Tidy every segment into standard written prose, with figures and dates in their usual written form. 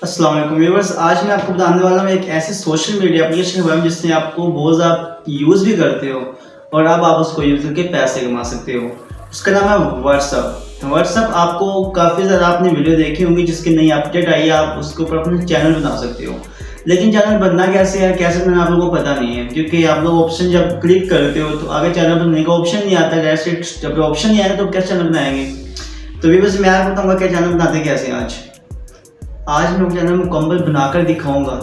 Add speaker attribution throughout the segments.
Speaker 1: अस्सलाम वालेकुम व्यूअर्स। आज मैं आपको बताने वाला हूँ एक ऐसे सोशल मीडिया एप्लीकेशन के बारे में जिससे आपको बहुत ज़्यादा यूज़ भी करते हो और अब आप उसको यूज़ करके पैसे कमा सकते हो। उसका नाम है व्हाट्सअप। व्हाट्सअप आपको काफ़ी ज़्यादा आपने वीडियो देखी होंगी जिसकी नई अपडेट आई है, आप उसके ऊपर अपना चैनल बना सकते हो। लेकिन चैनल बनना कैसे है, कैसे बनना, आप लोगों को पता नहीं है, क्योंकि आप लोग ऑप्शन जब क्लिक करते हो तो आगे चैनल बनने का ऑप्शन नहीं आता। जैसे जब ऑप्शन नहीं आएगा तो क्या चैनल बनाएंगे। तो व्यूअर्स मैं आपको बताऊँगा क्या चैनल बनाते कैसे। आज मैं चैनल मुकम्मल बनाकर दिखाऊंगा,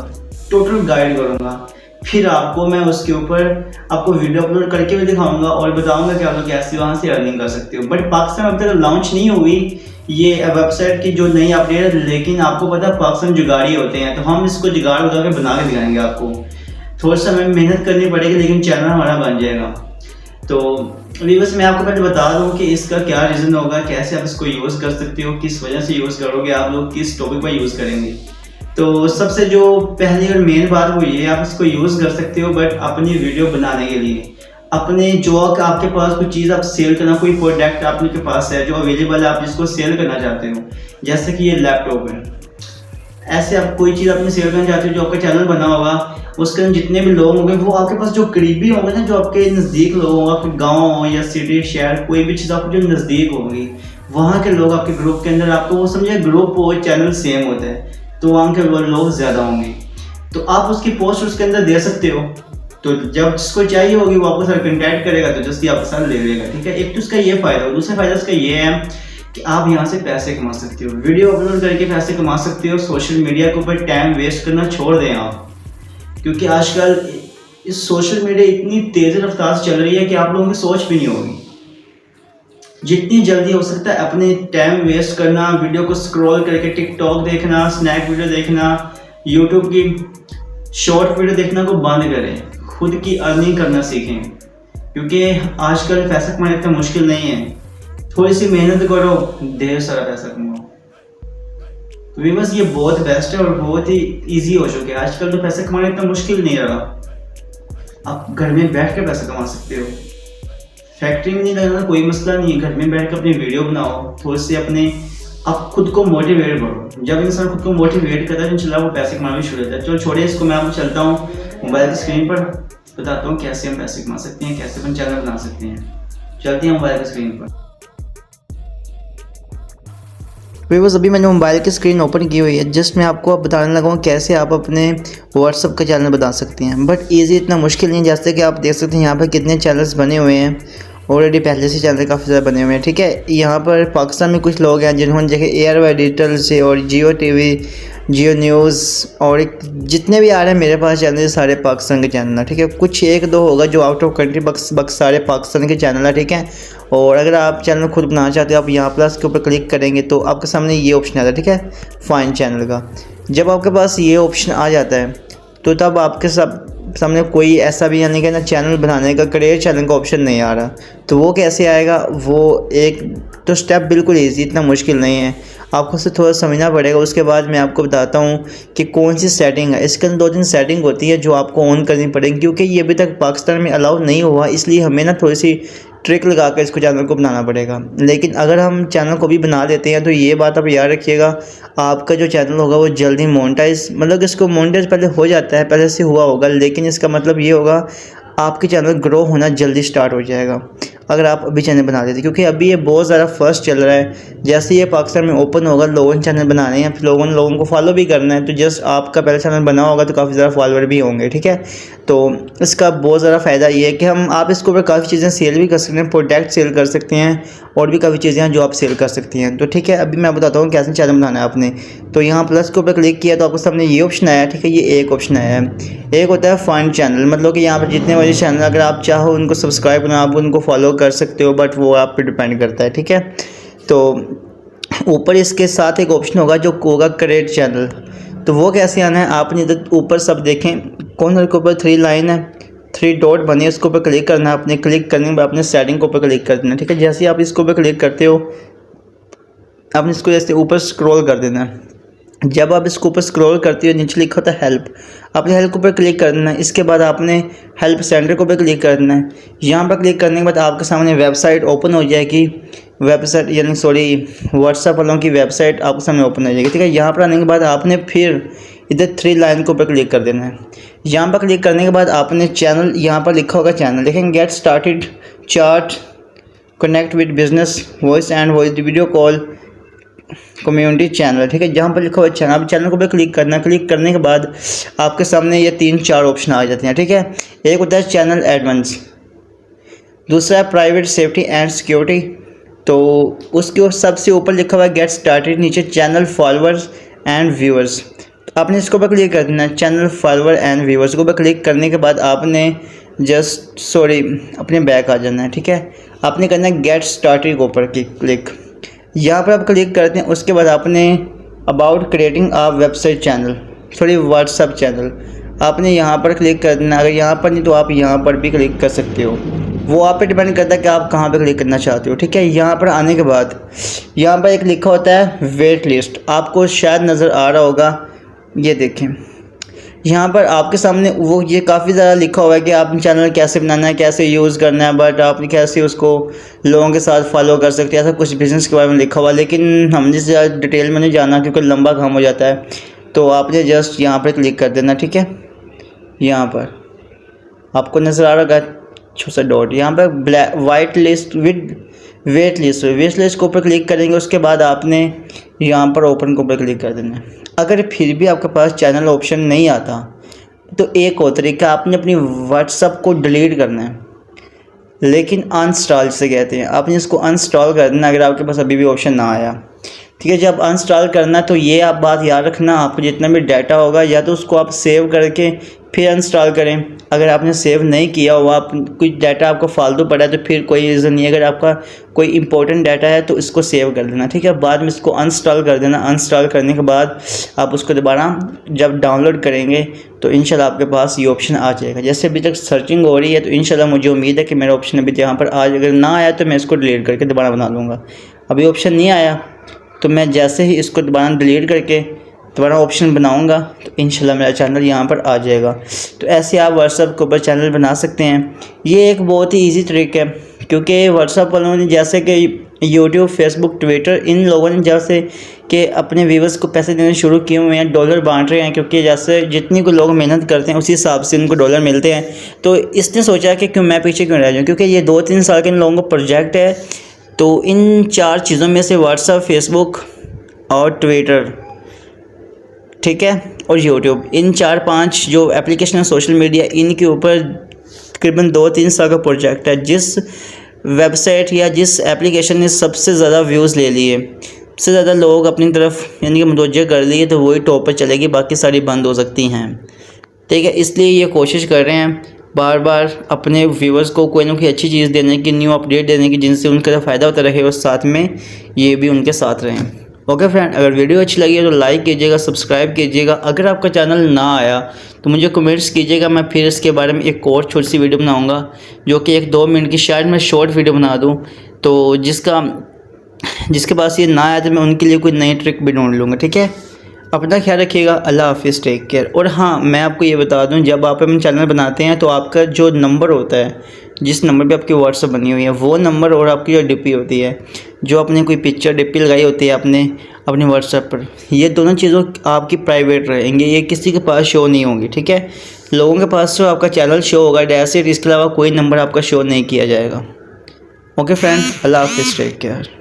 Speaker 1: टोटल गाइड करूंगा। फिर आपको मैं उसके ऊपर आपको वीडियो अपलोड करके भी दिखाऊंगा और बताऊंगा कि आप लोग कैसे वहाँ से अर्निंग कर सकते हो। बट पाकिस्तान में अभी तक लॉन्च नहीं हुई ये वेबसाइट की जो नई अपडेट है, लेकिन आपको पता है पाकिस्तान जुगाड़ी होते हैं, तो हम इसको जुगाड़ लगा के बना के दिखाएंगे आपको। थोड़ा सा हमें मेहनत करनी पड़ेगी लेकिन चैनल हमारा बन जाएगा। तो बस मैं आपको पहले बता दूं कि इसका क्या रीज़न होगा, कैसे आप इसको यूज़ कर सकते हो, किस वजह से यूज़ करोगे, आप लोग किस टॉपिक पर यूज़ करेंगे। तो सबसे जो पहली और मेन बात वो ये, आप इसको यूज़ कर सकते हो बट अपनी वीडियो बनाने के लिए, अपने जो आपके पास कोई चीज़ आप सेल करना, कोई प्रोडक्ट आपके पास है जो अवेलेबल है, आप जिसको सेल करना चाहते हो, जैसे कि ये लैपटॉप है। ऐसे आप कोई चीज़ अपनी सेल करना चाहते हो, जो आपका चैनल बना होगा उसके अंदर जितने भी लोग होंगे वो आपके पास जो करीबी होंगे ना, जो आपके नज़दीक लोग होंगे, आपके गांव या सिटी शहर कोई भी चीज़ आपको जो नज़दीक होगी, वहाँ के लोग आपके ग्रुप के अंदर, आपको वो समझे ग्रुप और चैनल सेम होता है तो वहाँ के वो लोग ज़्यादा होंगे। तो आप उसकी पोस्ट उसके अंदर दे सकते हो, तो जब जिसको चाहिए होगी वो आपको सर कंटेक्ट करेगा तो जल्दी आपके साथ ले लेगा। ठीक है, एक तो इसका ये फ़ायदा हो। दूसरा फ़ायदा इसका ये है कि आप यहाँ से पैसे कमा सकते हो, वीडियो अपलोड करके पैसे कमा सकते हो। सोशल मीडिया के ऊपर टाइम वेस्ट करना छोड़ दें आप, क्योंकि आजकल इस सोशल मीडिया इतनी तेज़ रफ्तार से चल रही है कि आप लोगों की सोच भी नहीं होगी। जितनी जल्दी हो सकता है अपने टाइम वेस्ट करना, वीडियो को स्क्रॉल करके टिकटॉक देखना, स्नैक वीडियो देखना, यूट्यूब की शॉर्ट वीडियो देखना को बंद करें, खुद की अर्निंग करना सीखें, क्योंकि आजकल पैसा कमाना इतना मुश्किल नहीं है। थोड़ी सी मेहनत करो, ढेर सारा पैसा कमाओ। तो भी बस ये बहुत बेस्ट है और बहुत ही ईजी हो चुके हैं। आजकल तो पैसा कमाना इतना मुश्किल नहीं रहा, आप घर में बैठ कर पैसा कमा सकते हो। फैक्ट्री में नहीं लगना, कोई मसला नहीं है। घर में बैठ कर अपनी वीडियो बनाओ, थोड़े से अपने आप खुद को मोटिवेट करो। जब इंसान खुद को मोटिवेट करता है तो इंशाल्लाह वो पैसे कमाना भी शुरू होता है। चलो छोड़िए इसको, मैं आपको चलता हूँ मोबाइल की स्क्रीन पर, बताता हूँ कैसे हम पैसे कमा सकते हैं, कैसे अपन चैनल बना सकते हैं। चलते हैं मोबाइल की स्क्रीन पर।
Speaker 2: व्यूअर्स अभी मैंने मोबाइल की स्क्रीन ओपन की हुई है। जस्ट मैं आपको अब बताने लगा हूँ कैसे आप अपने व्हाट्सअप का चैनल बना सकते हैं। बट इजी इतना मुश्किल नहीं है। जैसे कि आप देख सकते हैं यहाँ पर कितने चैनल्स बने हुए हैं। ऑलरेडी पहले से चैनल काफ़ी ज़्यादा बने हुए हैं। ठीक है, यहाँ पर पाकिस्तान में कुछ लोग हैं जिन्होंने देखे एयर डिजिटल से और जियो टीवी, जियो न्यूज़ और एक जितने भी आ रहे हैं मेरे पास चैनल सारे पाकिस्तान के चैनल है। ठीक है, कुछ एक दो होगा जो आउट ऑफ कंट्री, बक्स सारे पाकिस्तान के चैनल है। ठीक है, और अगर आप चैनल खुद बनाना चाहते हो, आप यहाँ प्लस के ऊपर क्लिक करेंगे तो आपके सामने ये ऑप्शन आता है। ठीक है, फाइंड चैनल का। जब आपके पास ये ऑप्शन आ जाता है तो तब आपके सामने कोई ऐसा भी यानी कि ना चैनल बनाने का, क्रिएट चैनल का ऑप्शन नहीं आ रहा। तो वो कैसे आएगा, वो एक तो स्टेप बिल्कुल ईजी, इतना मुश्किल नहीं है। आपको से थोड़ा समझना पड़ेगा। उसके बाद मैं आपको बताता हूँ कि कौन सी सेटिंग है। इसके अंदर 2-3 सेटिंग होती है जो आपको ऑन करनी पड़ेगी, क्योंकि ये अभी तक पाकिस्तान में अलाउ नहीं हुआ, इसलिए हमें ना थोड़ी सी ट्रिक लगा कर इसको चैनल को बनाना पड़ेगा। लेकिन अगर हम चैनल को भी बना देते हैं तो ये बात आप याद रखिएगा, आपका जो चैनल होगा वो जल्दी मोनेटाइज, मतलब इसको मोनेटाइज पहले हो जाता है, पहले से हुआ होगा, लेकिन इसका मतलब ये होगा आपके चैनल ग्रो होना जल्दी स्टार्ट हो जाएगा अगर आप अभी चैनल बना देते, क्योंकि अभी ये बहुत ज़्यादा फर्स्ट चल रहा है। जैसे ये पाकिस्तान में ओपन होगा, लोगों ने चैनल बनाने हैं, फिर लोगों को फॉलो भी करना है, तो जस्ट आपका पहला चैनल बना होगा तो काफ़ी ज़्यादा फॉलोअर भी होंगे। ठीक है, तो इसका बहुत ज़्यादा फ़ायदा ये है कि आप इसके ऊपर काफ़ी चीज़ें सेल भी कर सकते हैं, प्रोडक्ट सेल कर सकते हैं और भी काफ़ी चीज़ें हैं जो आप सेल कर सकती हैं। तो ठीक है, अभी मैं बताता हूँ कैसे चैनल बनाना है आपने। तो यहाँ प्लस के ऊपर क्लिक किया तो आपके सामने ये ऑप्शन आया। ठीक है, ये एक ऑप्शन आया है। एक होता है फाइंड चैनल, मतलब कि यहाँ पर जितने बड़े चैनल अगर आप चाहो उनको सब्सक्राइब करना, आप उनको फॉलो कर सकते हो, बट वो आप पे डिपेंड करता है। ठीक है, तो ऊपर इसके साथ एक ऑप्शन होगा जो होगा क्रिएट चैनल। तो वो कैसे आना है, आपने इधर ऊपर सब देखें, कॉर्नर के ऊपर 3 लाइन है, 3 डॉट बने, उसके ऊपर क्लिक करना है। आपने क्लिक करने के बाद अपने सेटिंग के ऊपर क्लिक कर देना। ठीक है, जैसे ही आप इसके ऊपर क्लिक करते हो, आपने इसको जैसे ऊपर स्क्रॉल कर देना है। जब आप इसके ऊपर स्क्रॉल करते हो नीचे लिखा होता है हेल्प, आपने हेल्प के ऊपर क्लिक करना है। इसके बाद आपने हेल्प सेंटर के ऊपर क्लिक करना है। यहाँ पर क्लिक करने के बाद आपके सामने वेबसाइट ओपन हो जाएगी, वेबसाइट यानी व्हाट्सएप वालों की वेबसाइट आपके सामने ओपन हो जाएगी, ठीक है। यहाँ पर आने के बाद आपने फिर इधर 3 लाइन के ऊपर क्लिक कर देना है। यहाँ पर क्लिक करने के बाद आपने चैनल, यहाँ पर लिखा होगा चैनल, देखेंगे get started chart connect with business voice and voice video call community channel, ठीक है। जहाँ पर लिखा हुआ चैनल, आप चैनल को भी क्लिक करना। क्लिक करने के बाद आपके सामने ये 3-4 ऑप्शन आ जाते हैं, ठीक है। एक होता है चैनल एडवांस, दूसरा है प्राइवेट सेफ्टी एंड सिक्योरिटी, तो उसके सबसे ऊपर लिखा हुआ है गेट स्टार्टेड, नीचे चैनल फॉलोअर्स एंड व्यूअर्स, आपने इसके ऊपर क्लिक कर देना है। चैनल फॉलोअर एंड व्यूअर्स के ऊपर क्लिक करने के बाद आपने अपने बैक आ जाना है, ठीक है। आपने करना है गेट स्टार्टेड के ऊपर क्लिक, यहाँ पर आप क्लिक करते हैं। उसके बाद आपने about creating a website channel WhatsApp channel, आपने यहाँ पर क्लिक कर देना। अगर यहाँ पर नहीं तो आप यहाँ पर भी क्लिक कर सकते हो, वो आप पे डिपेंड करता है कि आप कहाँ पे क्लिक करना चाहते हो, ठीक है। यहाँ पर आने के बाद यहाँ पर एक लिखा होता है वेट लिस्ट, आपको शायद नज़र आ रहा होगा, ये देखें यहाँ पर आपके सामने वो ये काफ़ी ज़्यादा लिखा हुआ है कि आप चैनल कैसे बनाना है, कैसे यूज़ करना है, बट आप कैसे उसको लोगों के साथ फॉलो कर सकते हैं, ऐसा कुछ बिज़नेस के बारे में लिखा हुआ है। लेकिन हमने ज़्यादा डिटेल में नहीं जाना क्योंकि लंबा काम हो जाता है, तो आपने जस्ट यहाँ पर क्लिक कर देना, ठीक है। यहाँ पर आपको नज़र आ रहा है छोटा सा डॉट, यहाँ पर white list with weight list के ऊपर क्लिक करेंगे। उसके बाद आपने यहाँ पर ओपन के ऊपर क्लिक कर देना है। अगर फिर भी आपके पास चैनल ऑप्शन नहीं आता तो एक और तरीका, आपने अपनी व्हाट्सएप को डिलीट करना है, लेकिन अनइंस्टॉल जिसे कहते हैं, आपने इसको अनइंस्टॉल कर देना अगर आपके पास अभी भी ऑप्शन ना आया, ठीक है। जब अनइंस्टॉल करना तो ये आप बात याद रखना, आपको जितना भी डाटा होगा या तो उसको आप सेव करके फिर अनइंस्टॉल करें। अगर आपने सेव नहीं किया हुआ, आप कुछ डाटा आपको फालतू पड़ा है तो फिर कोई रीज़न नहीं है। अगर आपका कोई इंपॉर्टेंट डाटा है तो इसको सेव कर देना, ठीक है। बाद में इसको अनइंस्टॉल कर देना। अनइंस्टॉल करने के बाद आप उसको दोबारा जब डाउनलोड करेंगे तो इंशाल्लाह आपके पास ये ऑप्शन आ जाएगा। जैसे अभी तक सर्चिंग हो रही है तो इंशाल्लाह मुझे उम्मीद है कि मेरा ऑप्शन अभी यहाँ पर आज, अगर ना आया तो मैं इसको डिलीट करके दोबारा बना लूँगा। अभी ऑप्शन नहीं आया तो मैं जैसे ही इसको दोबारा डिलीट करके दोबारा ऑप्शन बनाऊंगा तो इंशाल्लाह मेरा चैनल यहाँ पर आ जाएगा। तो ऐसे आप व्हाट्सएप के ऊपर चैनल बना सकते हैं। ये एक बहुत ही इजी ट्रिक है, क्योंकि व्हाट्सएप वालों ने जैसे कि यूट्यूब, फेसबुक, ट्विटर, इन लोगों ने जैसे कि अपने व्यूवर्स को पैसे देने शुरू किए हुए हैं, डॉलर बांट रहे हैं, क्योंकि जैसे जितनी को लोग मेहनत करते हैं उसी हिसाब से उनको डॉलर मिलते हैं। तो इसने सोचा कि क्यों मैं पीछे क्यों रह जाऊँ, क्योंकि ये 2-3 साल के इन लोगों का प्रोजेक्ट है। तो इन 4 चीज़ों में से व्हाट्सएप, फेसबुक और ट्विटर, ठीक है, और यूट्यूब, इन 4-5 जो एप्लीकेशन है सोशल मीडिया, इनके ऊपर तकरीबन 2-3 साल का प्रोजेक्ट है। जिस वेबसाइट या जिस एप्लीकेशन ने सबसे ज़्यादा व्यूज़ ले लिए, सबसे ज़्यादा लोग अपनी तरफ यानी कि मुतवज्जह कर लिए, तो वही टॉप पर चलेगी, बाकी सारी बंद हो सकती हैं, ठीक है। इसलिए ये कोशिश कर रहे हैं बार बार अपने व्यूवर्स को कोई ना कोई अच्छी चीज़ देने की, न्यू अपडेट देने की, जिनसे उनका फ़ायदा होता रहे और साथ में ये भी उनके साथ रहें। ओके फ्रेंड, अगर वीडियो अच्छी लगी है तो लाइक कीजिएगा, सब्सक्राइब कीजिएगा। अगर आपका चैनल ना आया तो मुझे कमेंट्स कीजिएगा, मैं फिर इसके बारे में एक और छोटी सी वीडियो बनाऊंगा, जो कि 1-2 मिनट की शायद मैं शॉर्ट वीडियो बना दूं। तो जिसके पास ये ना आया तो मैं उनके लिए कोई नई ट्रिक भी ढूंढ लूँगा, ठीक है। अपना ख्याल रखिएगा, अल्लाह हाफिज़, टेक केयर। और हाँ, मैं आपको ये बता दूं, जब आप अपना चैनल बनाते हैं तो आपका जो नंबर होता है, जिस नंबर पे आपकी व्हाट्सएप बनी हुई है, वो नंबर और आपकी जो डीपी होती है, जो आपने कोई पिक्चर डीपी लगाई होती है आपने अपने व्हाट्सएप पर, ये दोनों चीज़ों आपकी प्राइवेट रहेंगी, ये किसी के पास शो नहीं होंगी, ठीक है। लोगों के पास तो आपका चैनल शो होगा डेट, इसके अलावा कोई नंबर आपका शो नहीं किया जाएगा। ओके फ्रेंड, अल्लाह हाफिज़, टेक केयर।